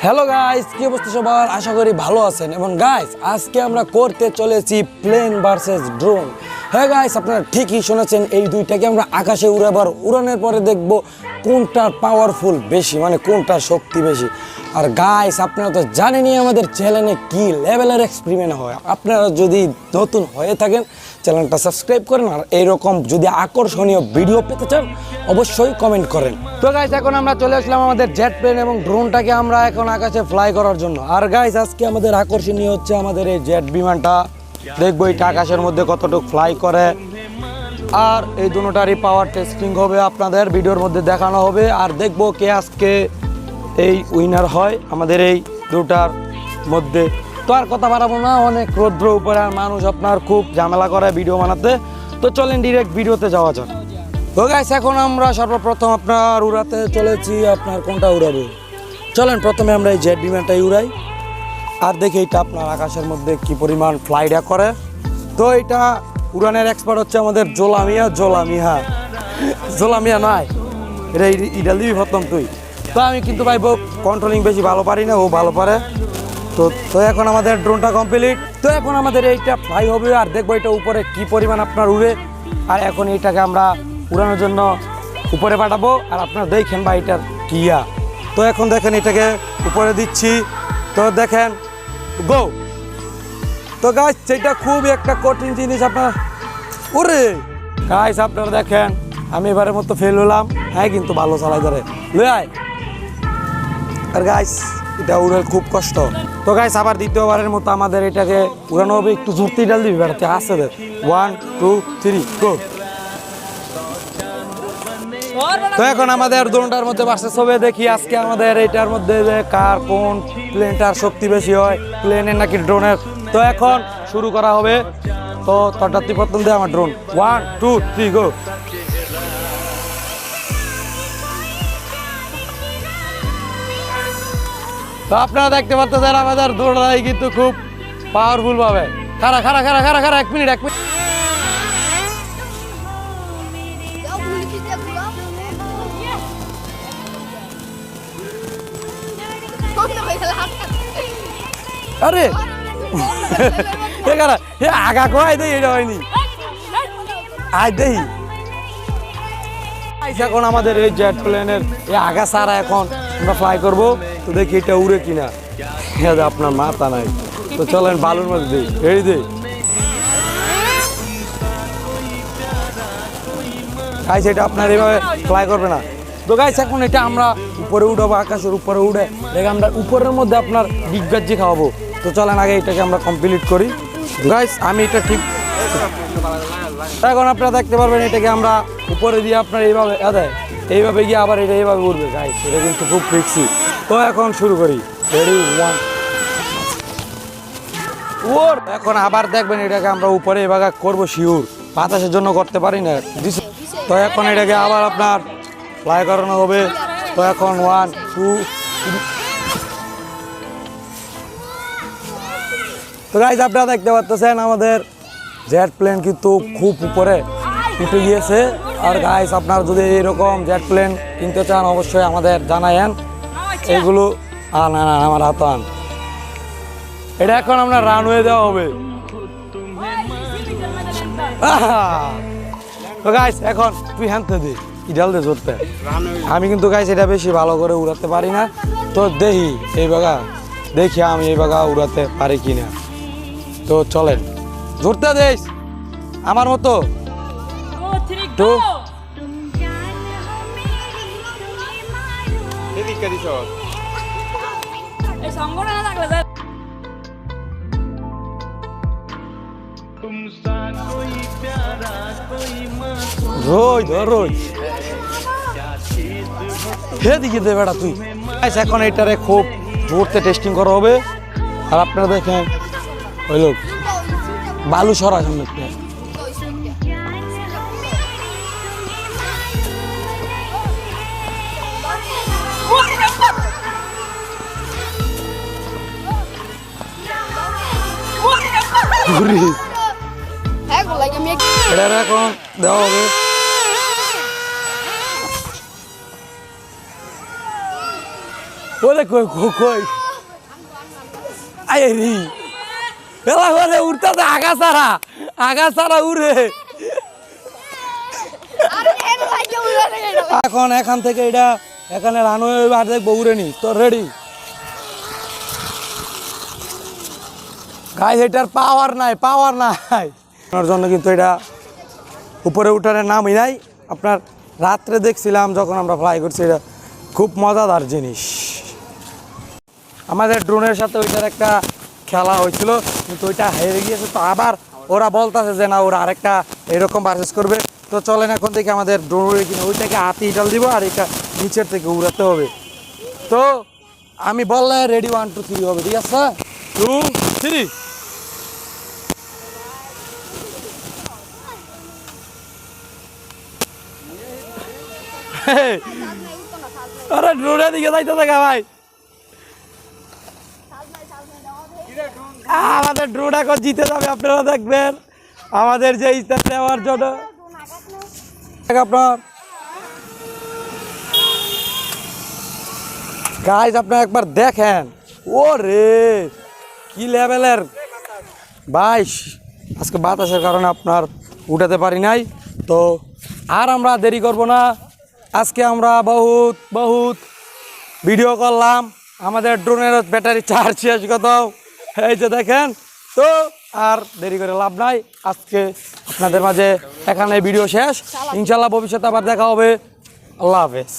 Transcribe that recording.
Hello guys, কি অবস্থা সবার? আশা করি ভালো আছেন। এবং গাইস, আজকে আমরা করতে চলেছি প্লেন ভার্সেস ড্রোন। হ্যাঁ গাইস, আপনারা ঠিকই শুনেছেন, এই দুইটাকে আমরা আকাশে উড়াবার, উড়ানোর পরে দেখব কোনটার পাওয়ারফুল বেশি, মানে কোনটার শক্তি বেশি। আর গাইস, আপনারা তো জানেনই আমাদের চ্যানেলে কি লেভেলের এক্সপেরিমেন্ট হয়। আপনারা যদি নতুন হয়ে থাকেন, চ্যানেলটা সাবস্ক্রাইব করেন। আর এইরকম যদি আকর্ষণীয় ভিডিও পেতে চান, অবশ্যই কমেন্ট করেন। তো গাইস, এখন আমরা চলে আসলাম আমাদের জেট প্লেন এবং ড্রোনটাকে আমরা এখন আকাশে ফ্লাই করার জন্য। আর গাইস, আজকে আমাদের আকর্ষণীয় হচ্ছে আমাদের এই জেট বিমানটা। দেখবো এটা আকাশের মধ্যে কতটুকু ফ্লাই করে। আর এই দুটোটারই পাওয়ার টেস্টিং হবে, আপনাদের ভিডিওর মধ্যে দেখানো হবে। আর দেখবো কে আজকে এই উইনার হয় আমাদের এই দুটার মধ্যে। তো আর কথা বাড়াবো না, অনেক রৌদ্র উপরে, আর মানুষ আপনার খুব ঝামেলা করে ভিডিও বানাতে। তো চলেন ডিরেক্ট ভিডিওতে যাওয়া যাক। তো গাইস, এখন আমরা সর্বপ্রথম আপনার উড়াতে চলেছি। আপনার কোনটা উড়াবো? চলেন প্রথমে আমরা এই জেট বিমানটাই উড়াই, আর দেখি এটা আপনার আকাশের মধ্যে কি পরিমাণ ফ্লাইটা করে। তো এটা উড়ানের এক্সপার্ট হচ্ছে আমাদের জোলামিয়া নয়, এটা ইডা দিবি প্রথম তুই। তো আমি কিন্তু ভাই কন্ট্রোলিং বেশি ভালো পারি না, ও ভালো পারে। তো এখন আমাদের ড্রোনটা কমপ্লিট। তো এখন আমাদের এইটা ফ্লাই হবে, আর দেখবো এটা উপরে কি পরিমাণ আপনার উড়ে। আর এখন এইটাকে আমরা উড়ানোর জন্য উপরে পাঠাবো, আর আপনারা দেখেন ভাই এটার কিয়া। তো এখন দেখেন এটাকে উপরে দিচ্ছি, তো দেখেন গো। তো গাইস, সেটা খুবই একটা কঠিন জিনিস আপনার। ওরে গাইস, আপনারা দেখেন আমি এবারের মতো ফেল হলাম। হ্যাঁ, কিন্তু ভালো চালাই ধরে লয়। আর গাইস, এটা উড়ে খুব কষ্ট। তো গাইস, আবার দ্বিতীয়বারের মতো আমাদের এটাকে উড়ানো হবে। একটু জোরতেই ডাল দিবি, বেড়াতে আসছে দেখ। 1 2 3 গো। তো এখন আমাদের দুটার মধ্যে ভার্সেস হবে। দেখি আজকে আমাদের এইটার মধ্যে যে কার কোন প্লেনটার শক্তি বেশি হয়, প্লেনের নাকি ড্রোনের। তো এখন শুরু করা হবে। তো তোরটা তুই প্রথম দে, আমার ড্রোন। 1 2 3 গো। তো আপনারা দেখতে পাচ্ছেন আমাদের দৌড়াই কিন্তু খুব পাওয়ারফুল ভাবে। খারা 1 মিনিট। আরে আগা কয় দেই, এটা হয়নি। আয় দেই। এখন আমাদের এই জেট প্লেনের এই আগা সারা এখন আমরা ফ্লাই করব। তো দেখি এটা উড়ে কিনা। আপনার মাথা নাই। তো চলেন বালুর মধ্যে দিই, হেড়ি দিই। গাইস, এটা আপনার এইভাবে ফ্লাই করবে না। তো গাইস, এখন এটা আমরা উপরে উঠাবো, আকাশের উপরে উঠে দেখে আমরা উপরের মধ্যে আপনার ডিগবাজি খাওয়াবো। তো চলেন আগে এটাকে আমরা কমপ্লিট করি। গাইস, আমি এটা ঠিক এখন আপনারা দেখতে পারবেন এটাকে আমরা উপরে দিয়ে আপনার এইভাবে গিয়ে আবার এটা এইভাবে উঠবে। গাইস, এটা কিন্তু খুব ফিক্সি। তো এখন শুরু করি। রেডি 1। এখন আবার দেখবেন এটাকে আমরা উপরে এভাবে করবো শিওর, বাতাসের জন্য করতে পারি না। তো এখন এটাকে আবার আপনার ফ্লাই করানো হবে। তো এখন 1 2 3। তো গাইস, আপনারা দেখতে পাচ্ছেন আমাদের জেট প্লেন কিন্তু খুব উপরে উঠে গিয়েছে। আর গাইস, আপনারা যদি এরকম জেট প্লেন কিনতে চান, অবশ্যই আমাদের জানায়েন। এইগুলো না আমার হাত আন। এটা এখন আমরা রানওয়ে দেওয়া হবে। তো গাইস, এখন তুই হ্যানতে দে, ইডাল দে জোরতে। আমি কিন্তু গাইস এটা বেশি ভালো করে উড়াতে পারি না। তো দেখি আমি এই বাগা উড়াতে পারি কিনা। তো চলেন জোরতে দেশ আমার মতো। তো দিকে দে বেড়া তুই। এখন এটারে খুব জোরতে টেস্টিং করা হবে। আর আপনারা দেখেন ওই লোক বালু সরা সামনে। এটা এখন দেওয়া হবে। ওরে কই কই আরে রে এলা করে উড়তাছে আগা সারা উড়ে এখন এখান থেকে এটা এখানে রানওয়ে আর দেখবো উড়ে নি তো রেডি গাইস এটার পাওয়ার নাই আপনার জন্য কিন্তু এটা উপরে উঠানের নামই নাই আপনার রাত্রে দেখছিলাম যখন আমরা ফ্লাই করছি এটা খুব মজাদার জিনিস আমাদের ড্রোনের সাথে ওইটার একটা খেলা হয়েছিল কিন্তু ওইটা হেরে গিয়েছে তো আবার ওরা বলতেছে যে না ওরা আরেকটা এরকম পারচেস করবে তো চলেন এখন থেকে আমাদের ড্রোন উড়ে কিনে ওইটাকে হাতে ইটাল দিব আর এটা নিচের থেকে উড়াতে হবে তো আমি বললে রেডি 1 2 3 হবে ঠিক আছে 2 3 আরে ড্রোনের দিকে যাইতে থাকা ভাই আমাদের ড্রোন এখন জিতে যাবে আপনারা দেখবেন আমাদের যে ইস্তার নেওয়ার জন্য আপনার গাইস আপনারা একবার দেখেন ও রে কি লেভেলের বাইশ আজকে বাতাসের কারণে আপনার উঠাতে পারি নাই তো আর আমরা দেরি করব না আজকে আমরা বহুত ভিডিও করলাম আমাদের ড্রোনের ব্যাটারি চার্জ শেষ কত এই যে দেখেন তো আর দেরি করে লাভ নাই আজকে আপনাদের মাঝে এখানে ভিডিও শেষ ইনশাল্লাহ ভবিষ্যতে আবার দেখা হবে আল্লাহ হাফেজ